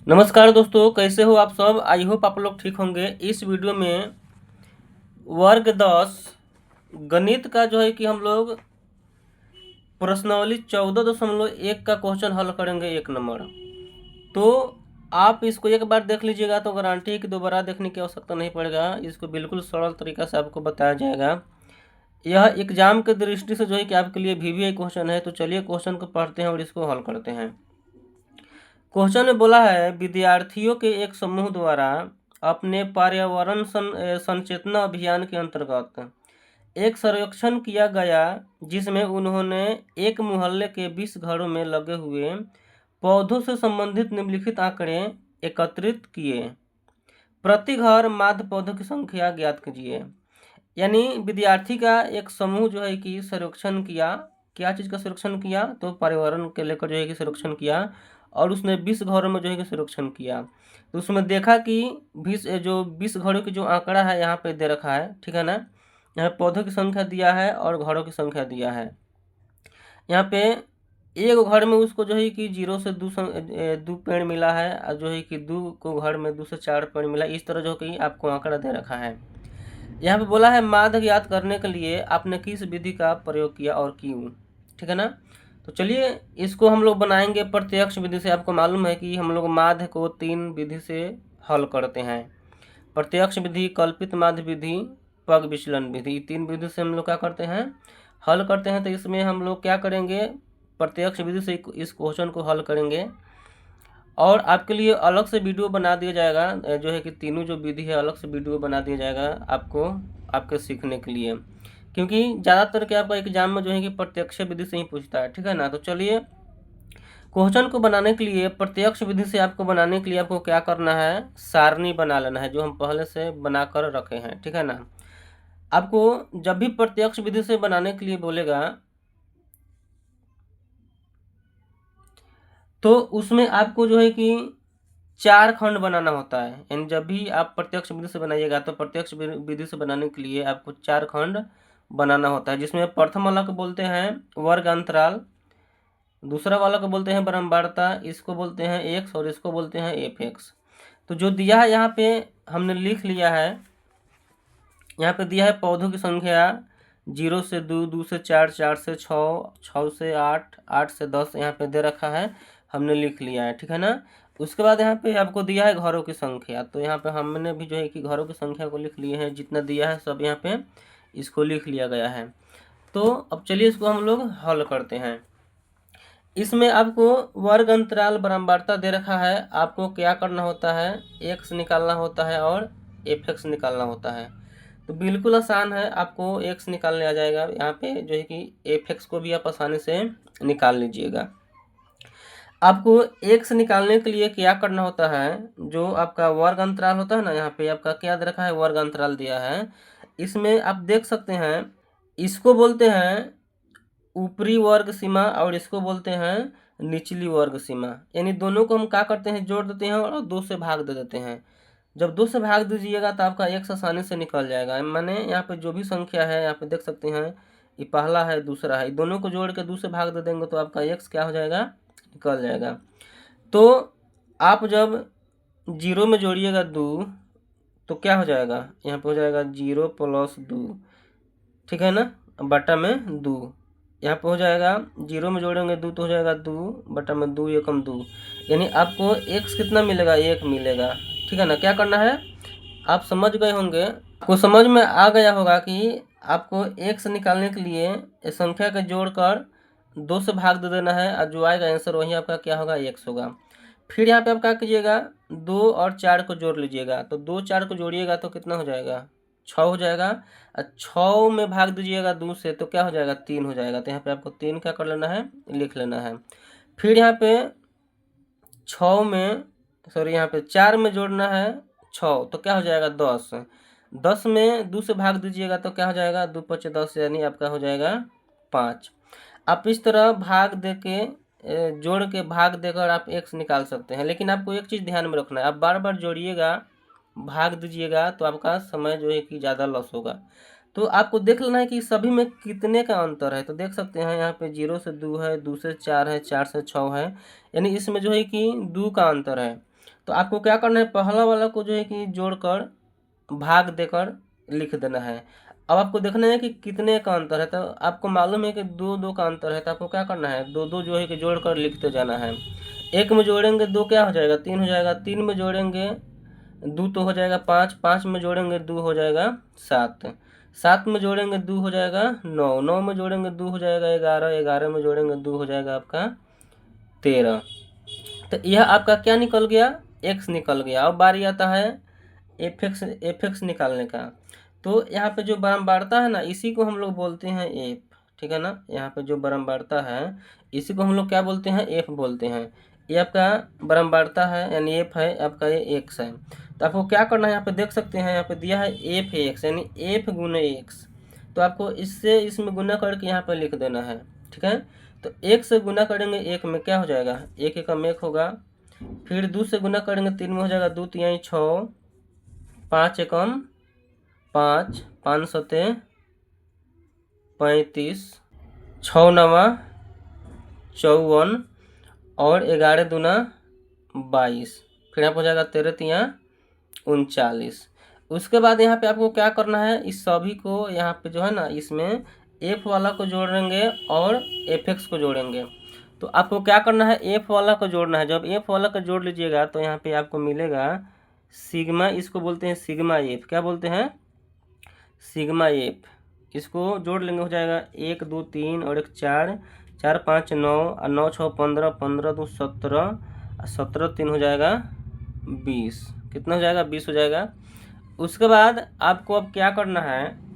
नमस्कार दोस्तों, कैसे हो आप सब। आई होप आप लोग ठीक होंगे। इस वीडियो में वर्ग 10 गणित का जो है कि हम लोग प्रश्नावली 14.1 का क्वेश्चन हल करेंगे 1 नंबर। तो आप इसको एक बार देख लीजिएगा तो गारंटी है कि दोबारा देखने की आवश्यकता नहीं पड़ेगा। इसको बिल्कुल सरल तरीका से आपको बताया जाएगा। यह एग्जाम के दृष्टि से जो है कि आपके लिए वीवीआई क्वेश्चन है। तो चलिए क्वेश्चन को पढ़ते हैं और इसको हल करते हैं। क्वेश्चन में बोला है, विद्यार्थियों के एक समूह द्वारा अपने पर्यावरण संचेतना अभियान के अंतर्गत एक सर्वेक्षण किया गया, जिसमें उन्होंने एक मोहल्ले के 20 घरों में लगे हुए पौधों से संबंधित निम्नलिखित आंकड़े एकत्रित किए। प्रति घर माध्य पौधों की संख्या ज्ञात कीजिए। यानी विद्यार्थी का एक समूह जो है कि सर्वेक्षण किया। क्या चीज़ का सर्वेक्षण किया? तो पर्यावरण के लेकर जो है कि सर्वेक्षण किया, और उसने 20 घरों में जो है कि सर्वेक्षण किया। तो उसमें देखा कि 20 घरों की जो आंकड़ा है यहाँ पे दे रखा है, ठीक है ना। यहाँ पौधों की संख्या दिया है और घरों की संख्या दिया है। यहाँ पे एक घर में उसको जो है कि 0 से 2 पेड़ मिला है, और जो है कि 2 को घर में 2 से 4 पेड़ मिला। इस तरह जो कि आपको आंकड़ा दे रखा है। यहाँ पे बोला है, माध्य ज्ञात करने के लिए आपने किस विधि का प्रयोग किया और क्यों, ठीक है ना। तो चलिए इसको हम लोग बनाएंगे प्रत्यक्ष विधि से। आपको मालूम है कि हम लोग माध्य को 3 विधि से हल करते हैं। प्रत्यक्ष विधि, कल्पित माध्य विधि, पग विचलन विधि। 3 विधि से हम लोग क्या करते हैं, हल करते हैं। तो इसमें हम लोग क्या करेंगे, प्रत्यक्ष विधि से इस क्वेश्चन को हल करेंगे, और आपके लिए अलग से वीडियो बना दिया जाएगा। जो है कि तीनों जो विधि है अलग से वीडियो बना दिया जाएगा आपको, आपके सीखने के लिए। क्योंकि ज़्यादातर क्या आपका एग्जाम में जो है कि प्रत्यक्ष विधि से ही पूछता है, ठीक है ना। तो चलिए क्वेश्चन को बनाने के लिए, प्रत्यक्ष विधि से आपको बनाने के लिए आपको क्या करना है, सारणी बना लेना है, जो हम पहले से बना कर रखे हैं, ठीक है ना। आपको जब भी प्रत्यक्ष विधि से बनाने के लिए बोलेगा तो उसमें आपको जो है कि 4 खंड बनाना होता है। यानी जब भी आप प्रत्यक्ष विधि से बनाइएगा तो प्रत्यक्ष विधि से बनाने के लिए आपको 4 खंड बनाना होता है, जिसमें प्रथम वाला को बोलते हैं वर्ग अंतराल, दूसरा वाला को बोलते हैं बारंबारता, इसको बोलते हैं एक्स, और इसको बोलते हैं एफ एक्स। तो जो दिया है यहाँ पे हमने लिख लिया है। यहाँ पे दिया है पौधों की संख्या 0 से 2, 2 से 4, 4 से 6, 6 से 8, 8 से 10 यहाँ पे दे रखा है, हमने लिख लिया है, ठीक है ना। उसके बाद यहाँ पे आपको दिया है घरों की संख्या। तो यहाँ पे हमने भी जो है कि घरों की संख्या को लिख लिए हैं, जितना दिया है सब यहाँ पे इसको लिख लिया गया है। तो अब चलिए इसको हम लोग हल करते हैं। इसमें आपको वर्ग अंतराल बारंबारता दे रखा है। आपको क्या करना होता है, एक्स निकालना होता है और एफ एक्स निकालना होता है। तो बिल्कुल आसान है, आपको एक्स निकालने आ जाएगा। यहाँ पे जो है कि एफ एक्स को भी आप आसानी से निकाल लीजिएगा। आपको एक्स निकालने के लिए क्या करना होता है, जो आपका वर्ग अंतराल होता है ना, यहाँ पे आपका क्या दे रखा है, वर्ग अंतराल दिया है। इसमें आप देख सकते हैं, इसको बोलते हैं ऊपरी वर्ग सीमा और इसको बोलते हैं निचली वर्ग सीमा। यानी दोनों को हम क्या करते हैं, जोड़ देते हैं और 2 से भाग दे देते हैं। जब 2 से भाग दीजिएगा तो आपका एक्स आसानी से निकल जाएगा। माने यहाँ पे जो भी संख्या है यहाँ पे देख सकते हैं, ये पहला है दूसरा है, दोनों को जोड़ के 2 से भाग दे देंगे तो आपका एक्स क्या हो जाएगा, निकल जाएगा। तो आप जब 0 में जोड़िएगा 2 तो क्या हो जाएगा, यहाँ पे हो जाएगा 0 + 2, ठीक है ना, बटा में 2। यहाँ पे हो जाएगा 0 में जोड़ेंगे 2 तो हो जाएगा 2 बटा में 2 एकम 2। यानी आपको एक्स कितना मिलेगा, 1 मिलेगा, ठीक है ना। क्या करना है, आप समझ गए होंगे, आपको समझ में आ गया होगा कि आपको एक्स निकालने के लिए इस संख्या के जोड़कर 2 से भाग दे देना है, और जो आएगा आंसर वही आपका क्या होगा, एक्स होगा। फिर यहाँ पे आप क्या कीजिएगा, 2 और 4 को जोड़ लीजिएगा। तो 2 4 को जोड़िएगा तो कितना हो जाएगा, 6 हो जाएगा। और 6 में भाग दीजिएगा 2 से तो क्या हो जाएगा, 3 हो जाएगा। तो यहाँ पे आपको 3 क्या कर लेना है, लिख लेना है। फिर यहाँ पे 6 में यहाँ पे 4 में जोड़ना है 6, तो क्या हो जाएगा, 10। 10 में 2 से भाग दीजिएगा तो क्या हो जाएगा, 2 × 5 = 10, यानी आपका हो जाएगा 5। आप इस तरह भाग दे के जोड़ के भाग देकर आप एक्स निकाल सकते हैं। लेकिन आपको एक चीज़ ध्यान में रखना है, आप बार बार जोड़िएगा भाग दीजिएगा तो आपका समय जो है कि ज़्यादा लॉस होगा। तो आपको देख लेना है कि सभी में कितने का अंतर है। तो देख सकते हैं यहाँ पे 0 से 2 है, 2 से 4 है, 4 से 6 है, यानी इसमें जो है कि 2 का अंतर है। तो आपको क्या करना है, पहला वाला को जो है कि जोड़कर भाग देकर लिख देना है। अब आपको देखना है कि कितने का अंतर है, तो आपको मालूम है कि 2 का अंतर है, तो आपको क्या करना है, 2 जो है कि जोड़कर लिखते जाना है। 1 में जोड़ेंगे 2 क्या हो जाएगा, 3 हो जाएगा। 3 में जोड़ेंगे 2 तो हो जाएगा 5। 5 में जोड़ेंगे 2 हो जाएगा 7। 7 में जोड़ेंगे 2 हो जाएगा 9। 9 में जोड़ेंगे 2 हो जाएगा 11। 11 में जोड़ेंगे 2 हो जाएगा आपका 13। तो यह आपका क्या निकल गया, x निकल गया। अब बारी आता है एफ निकालने का। तो यहाँ पे जो बारंबारता है ना, इसी को हम लोग बोलते हैं एफ, ठीक है ना। यहाँ पे जो बारंबारता है इसी को हम लोग क्या बोलते हैं, एफ बोलते हैं। ये आपका बारंबारता है यानी एफ है, आपका ये एक्स है। तो आपको क्या करना है, यहाँ पे देख सकते हैं यहाँ पे दिया है एफ एक्स यानी एफ गुने एक्स। तो आपको इससे इसमें गुना करके यहाँ पे लिख देना है, ठीक है। तो एक से गुना करेंगे एक में क्या हो जाएगा, एक एकम एक होगा। फिर 2 से गुना करेंगे 3 में हो जाएगा 2 तिहाई 6। 5 एकम 5, 5 सते 35, 6 नवा 54 और 11 दूना 22। फिर यहाँ पर हो जाएगा 13 तिया 39। उसके बाद यहाँ पे आपको क्या करना है, इस सभी को यहाँ पे जो है ना, इसमें एफ वाला को जोड़ेंगे और एफ एक्स को जोड़ेंगे। तो आपको क्या करना है, एफ वाला को जोड़ना है। जब एफ वाला को जोड़ लीजिएगा तो यहाँ पे आपको मिलेगा सिग्मा, इसको बोलते हैं सिग्मा एफ। क्या बोलते हैं, सिग्मा एफ। इसको जोड़ लेंगे हो जाएगा 1 2 3 और 1 4, 4 5 9 और 9 6 15, 15 2 17, 17 3 हो जाएगा 20। कितना हो जाएगा, 20 हो जाएगा। उसके बाद आपको अब क्या करना है,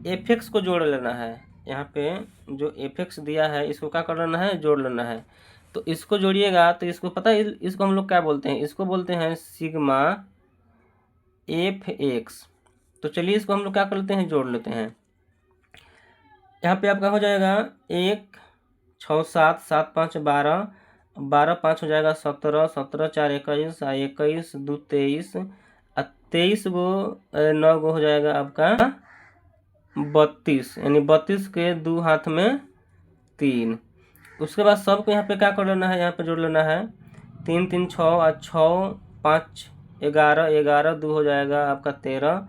एफ एक्स को जोड़ लेना है। यहाँ पे जो एफ एक्स दिया है इसको क्या कर लेना है, जोड़ लेना है। तो इसको जोड़िएगा तो इसको पता है, इसको हम लोग क्या बोलते हैं, इसको बोलते हैं सिग्मा एफ एक्स। तो चलिए इसको हम लोग क्या कर लेते हैं, जोड़ लेते हैं। यहाँ पे आपका हो जाएगा 1 6 7 7 5 12, 12 5 हो जाएगा 17, 17 4 21, 21 2 23, 23 गो 9 गो हो जाएगा आपका 32, यानी 32 के 2 हाथ में 3। उसके बाद सबको यहाँ पे क्या कर लेना है, यहाँ पे जोड़ लेना है। 3 3 6 और 6 5 11, 11 2 हो जाएगा आपका 13,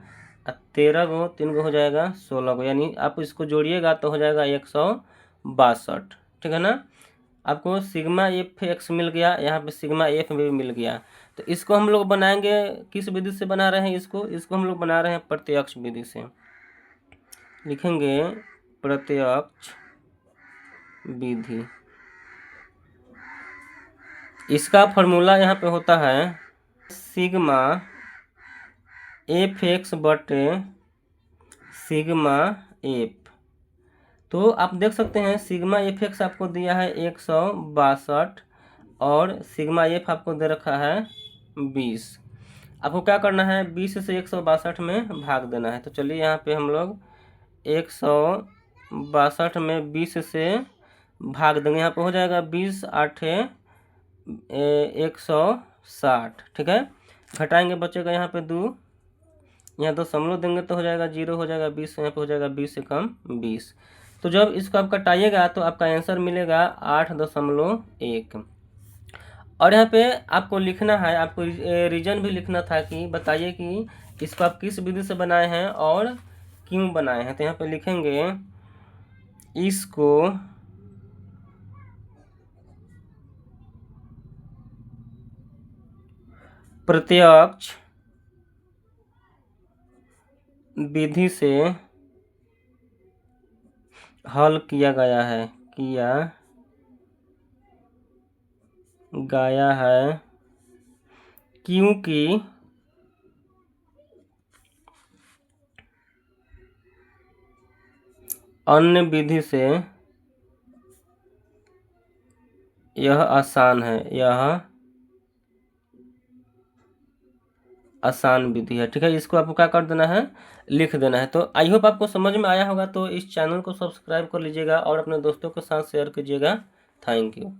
13 गो 3 गो हो जाएगा 16 गो, यानी आप इसको जोड़िएगा तो हो जाएगा 162, ठीक है ना। आपको सिग्मा एफ एक्स मिल गया, यहाँ पे सिग्मा एफ भी मिल गया। तो इसको हम लोग बनाएंगे, किस विधि से बना रहे हैं इसको हम लोग बना रहे हैं प्रत्यक्ष विधि से। लिखेंगे प्रत्यक्ष विधि। इसका फॉर्मूला यहाँ पे होता है सिग्मा एफ एक्स बटे सिग्मा एफ। तो आप देख सकते हैं सिग्मा एफ एक्स आपको दिया है 162 और सिग्मा एफ आपको दे रखा है 20। आपको क्या करना है, 20 से 162 में भाग देना है। तो चलिए यहाँ पे हम लोग 162 में 20 से भाग देंगे। यहाँ पे हो जाएगा 20 8 160, ठीक है। घटाएंगे बचेगा यहाँ पे 2, यहाँ 2 दशमलव देंगे तो हो जाएगा 0, हो जाएगा 20, यहाँ पे हो जाएगा 20 से कम 20। तो जब इसको आप कटाइएगा तो आपका आंसर मिलेगा 8.1। और यहाँ पे आपको लिखना है, आपको रीजन भी लिखना था कि बताइए कि इसको आप किस विधि से बनाए हैं और क्यों बनाए हैं। तो यहाँ पे लिखेंगे इसको प्रत्यक्ष विधि से हल किया गया है, क्योंकि अन्य विधि से यह आसान है, यह आसान विधि है, ठीक है। इसको आपको क्या कर देना है, लिख देना है। तो आई होप आपको समझ में आया होगा। तो इस चैनल को सब्सक्राइब कर लीजिएगा और अपने दोस्तों के साथ शेयर कीजिएगा। Thank you.